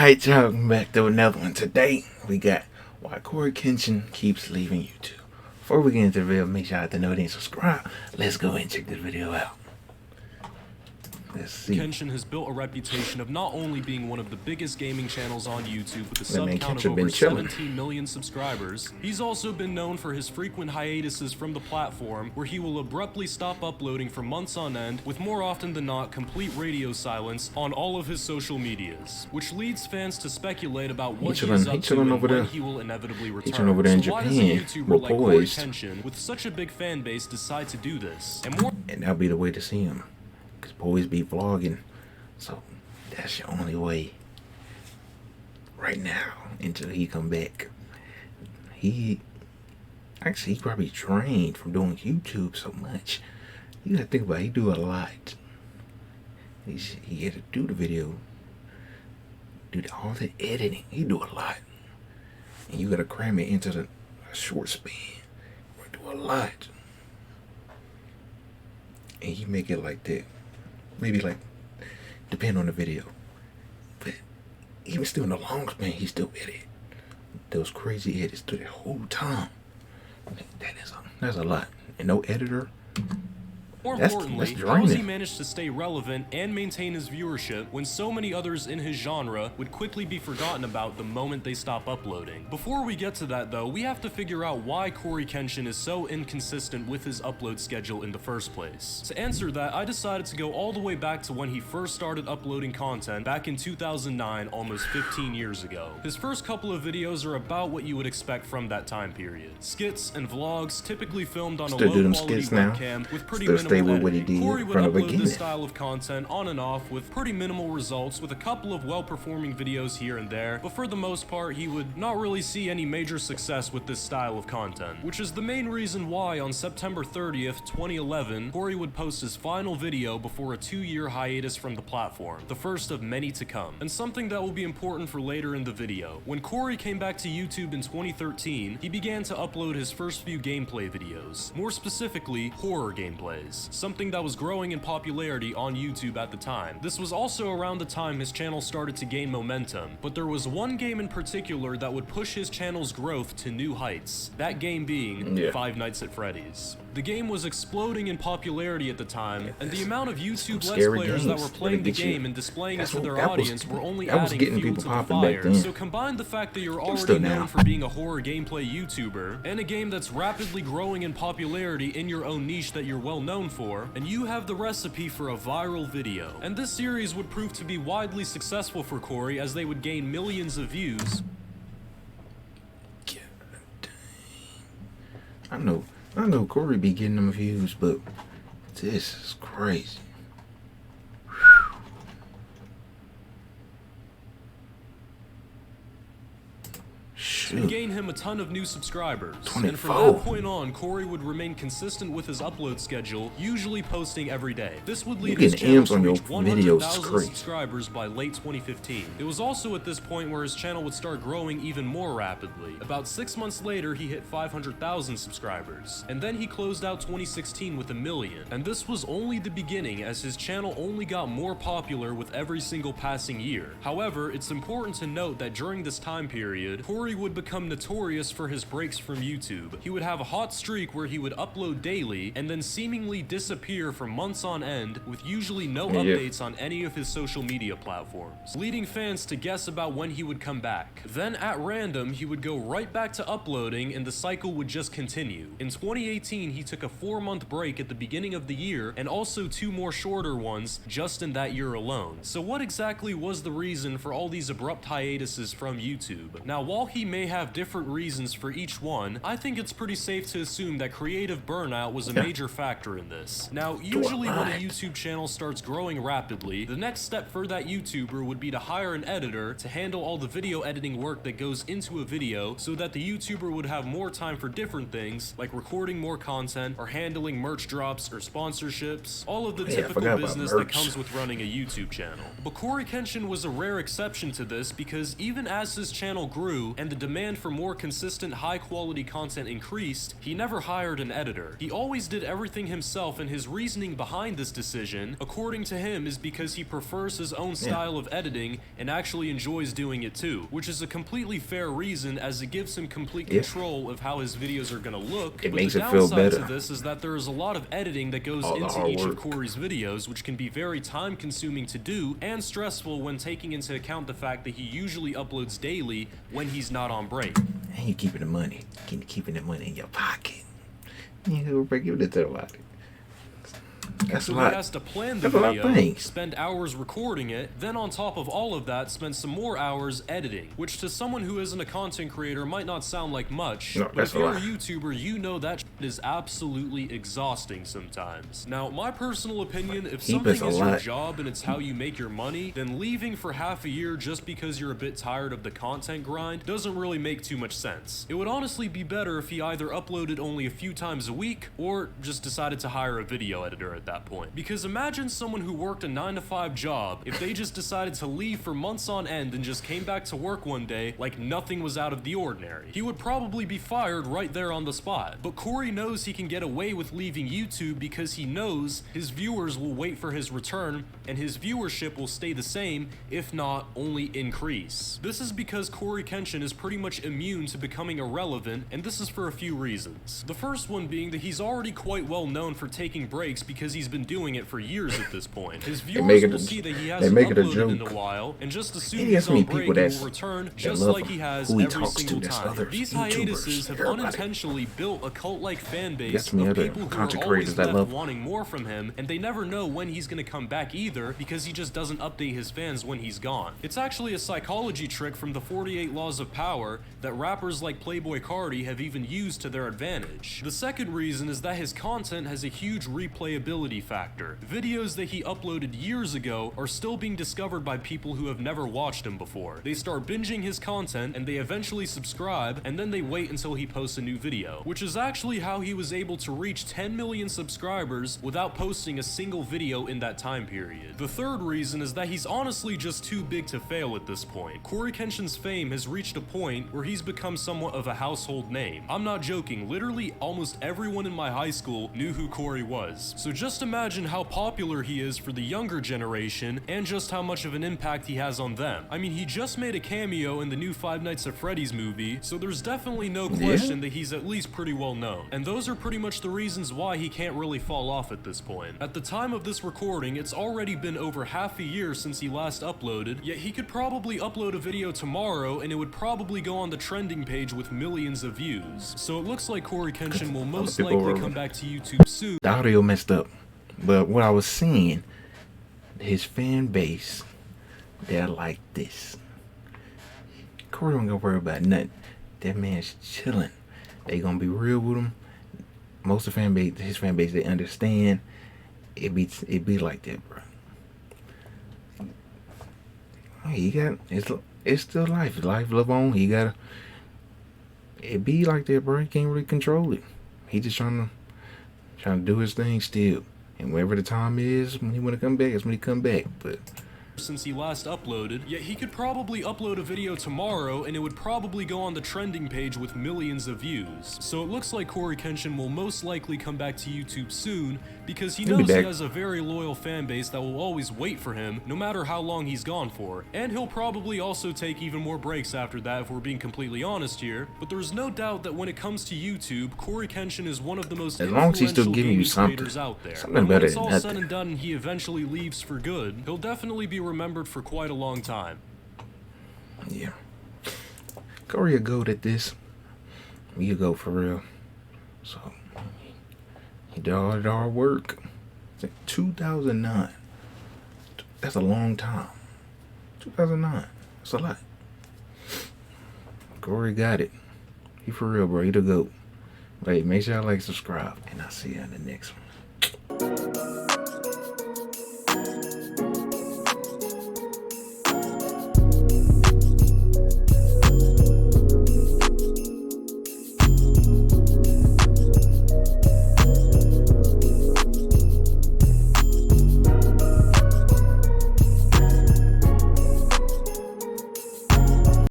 Alright, y'all, welcome back to another one. Today, we got why CoryxKenshin keeps leaving YouTube. Before we get into the video, make sure you hit the note and subscribe. Let's go and check this video out. Let's see. Kenshin has built a reputation of not only being one of the biggest gaming channels on YouTube with a sub count of over 17 million subscribers, he's also been known for his frequent hiatuses from the platform where he will abruptly stop uploading for months on end with more often than not complete radio silence on all of his social medias, which leads fans to speculate about what he is up to and when he will inevitably return. Over there in so why Japan, does a YouTuber like CoryxKenshin with such a big fan base decide to do this? And that'll be the way to see him. Because boys be vlogging, so that's your only way right now until he come back. He probably trained from doing YouTube so much. You gotta think about it, he do a lot. He had to do the video, do all the editing. He do a lot, and you gotta cram it into the short span. We do a lot, and he make it like that. Maybe like, depend on the video. But even still in the long span, he still edit. Those crazy edits through the whole time. That's a lot. And no editor. More importantly, how does he manage to stay relevant and maintain his viewership when so many others in his genre would quickly be forgotten about the moment they stop uploading? Before we get to that though, we have to figure out why CoryxKenshin is so inconsistent with his upload schedule in the first place. To answer that, I decided to go all the way back to when he first started uploading content back in 2009, almost 15 years ago. His first couple of videos are about what you would expect from that time period. Skits and vlogs typically filmed on a low-quality webcam with pretty minimal what he did Cory would upload this style of content on and off with pretty minimal results, with a couple of well-performing videos here and there, but for the most part he would not really see any major success with this style of content, which is the main reason why on September 30th, 2011, Cory would post his final video before a 2-year hiatus from the platform, the first of many to come, and something that will be important for later in the video. When Cory came back to YouTube in 2013, he began to upload his first few gameplay videos, more specifically horror gameplays, something that was growing in popularity on YouTube at the time. This was also around the time his channel started to gain momentum, but there was one game in particular that would push his channel's growth to new heights, that game being Five Nights at Freddy's. The game was exploding in popularity at the time, and the amount of YouTube Let's Players that were playing the game and displaying it to their audience were only adding fuel to the fire. So combine the fact that you're already known for being a horror gameplay YouTuber, and a game that's rapidly growing in popularity in your own niche that you're well known for, and you have the recipe for a viral video. And this series would prove to be widely successful for Cory as they would gain millions of views. I know Cory be getting them views, but this is crazy. And gain him a ton of new subscribers. 24. And from that point on, Cory would remain consistent with his upload schedule, usually posting every day. This would lead his channel to reach 100,000 subscribers by late 2015. It was also at this point where his channel would start growing even more rapidly. About 6 months later, he hit 500,000 subscribers. And then he closed out 2016 with 1 million. And this was only the beginning, as his channel only got more popular with every single passing year. However, it's important to note that during this time period, Cory would become notorious for his breaks from YouTube. He would have a hot streak where he would upload daily and then seemingly disappear for months on end with usually no updates on any of his social media platforms, leading fans to guess about when he would come back. Then at random, he would go right back to uploading and the cycle would just continue. In 2018, he took a 4-month break at the beginning of the year and also 2 more shorter ones just in that year alone. So what exactly was the reason for all these abrupt hiatuses from YouTube? Now, while he may have different reasons for each one, I think it's pretty safe to assume that creative burnout was a major factor in this. Now, usually when a YouTube channel starts growing rapidly, the next step for that YouTuber would be to hire an editor to handle all the video editing work that goes into a video so that the YouTuber would have more time for different things, like recording more content or handling merch drops or sponsorships, all of the typical business that comes with running a YouTube channel. But CoryxKenshin was a rare exception to this because even as his channel grew and the demand demand for more consistent, high-quality content increased, he never hired an editor. He always did everything himself, and his reasoning behind this decision, according to him, is because he prefers his own style of editing and actually enjoys doing it too, which is a completely fair reason, as it gives him complete control of how his videos are gonna look. It but makes the it feel downside better. to this is that there is a lot of editing that goes into each of Cory's videos, which can be very time-consuming to do and stressful when taking into account the fact that he usually uploads daily when he's not on break. And you keeping the money, keeping the money in your pocket. You go break your little about it. That's so a lot. He has to plan the video, spend hours recording it, then on top of all of that, spend some more hours editing, which to someone who isn't a content creator might not sound like much, but if you're a YouTuber, you know that is absolutely exhausting sometimes. Now, my personal opinion, if something is your job and it's how you make your money, then leaving for half a year just because you're a bit tired of the content grind doesn't really make too much sense. It would honestly be better if he either uploaded only a few times a week, or just decided to hire a video editor at that point. Because imagine someone who worked a 9-to-5 job, if they just decided to leave for months on end and just came back to work one day like nothing was out of the ordinary. He would probably be fired right there on the spot. But Cory knows he can get away with leaving YouTube because he knows his viewers will wait for his return and his viewership will stay the same, if not only increase. This is because CoryxKenshin is pretty much immune to becoming irrelevant, and this is for a few reasons. The first one being that he's already quite well known for taking breaks because he's been doing it for years at this point. His viewers will see that he hasn't uploaded in a while and just assume he's on break and will return just like he has every single time. These hiatuses have unintentionally built a cult-like fan base of people who are always left wanting more from him, and they never know when he's gonna come back either because he just doesn't update his fans when he's gone. It's actually a psychology trick from the 48 Laws of Power that rappers like Playboi Carti have even used to their advantage. The second reason is that his content has a huge replayability factor. Videos that he uploaded years ago are still being discovered by people who have never watched him before. They start binging his content and they eventually subscribe, and then they wait until he posts a new video, which is actually how he was able to reach 10 million subscribers without posting a single video in that time period. The third reason is that he's honestly just too big to fail at this point. CoryxKenshin's fame has reached a point where he's become somewhat of a household name. I'm not joking, literally almost everyone in my high school knew who Cory was. So just imagine how popular he is for the younger generation and just how much of an impact he has on them. I mean, he just made a cameo in the new Five Nights at Freddy's movie, so there's definitely no question that he's at least pretty well known. And those are pretty much the reasons why he can't really fall off at this point. At the time of this recording, it's already been over half a year since he last uploaded, yet he could probably upload a video tomorrow and it would probably go on the trending page with millions of views. So it looks like CoryxKenshin will most likely come back to YouTube soon. The audio messed up, but what I was seeing, his fan base, they're like this. Cory don't gotta worry about nothing. That man's chilling. They gonna be real with him. Most of the fan base, his fan base, they understand. It be like that, bro. He got it's still life. Life live on. He gotta. It be like that, bro. He can't really control it. He just trying to do his thing still. And wherever the time is, when he want to come back, that's when he come back. But since he last uploaded, yet he could probably upload a video tomorrow and it would probably go on the trending page with millions of views. So it looks like CoryxKenshin will most likely come back to YouTube soon because he knows he has a very loyal fan base that will always wait for him no matter how long he's gone for. And he'll probably also take even more breaks after that if we're being completely honest here. But there's no doubt that when it comes to YouTube, CoryxKenshin is one of the most influential gaming creators out there. And when it's all said and done and he eventually leaves for good, he'll definitely be remembered for quite a long time. Yeah. Cory a goat at this. You go for real. So he did all the hard work. It's like 2009. That's a long time. 2009. That's a lot. Cory got it. He for real, bro. He the goat. But hey, make sure y'all like, subscribe, and I'll see you in the next one.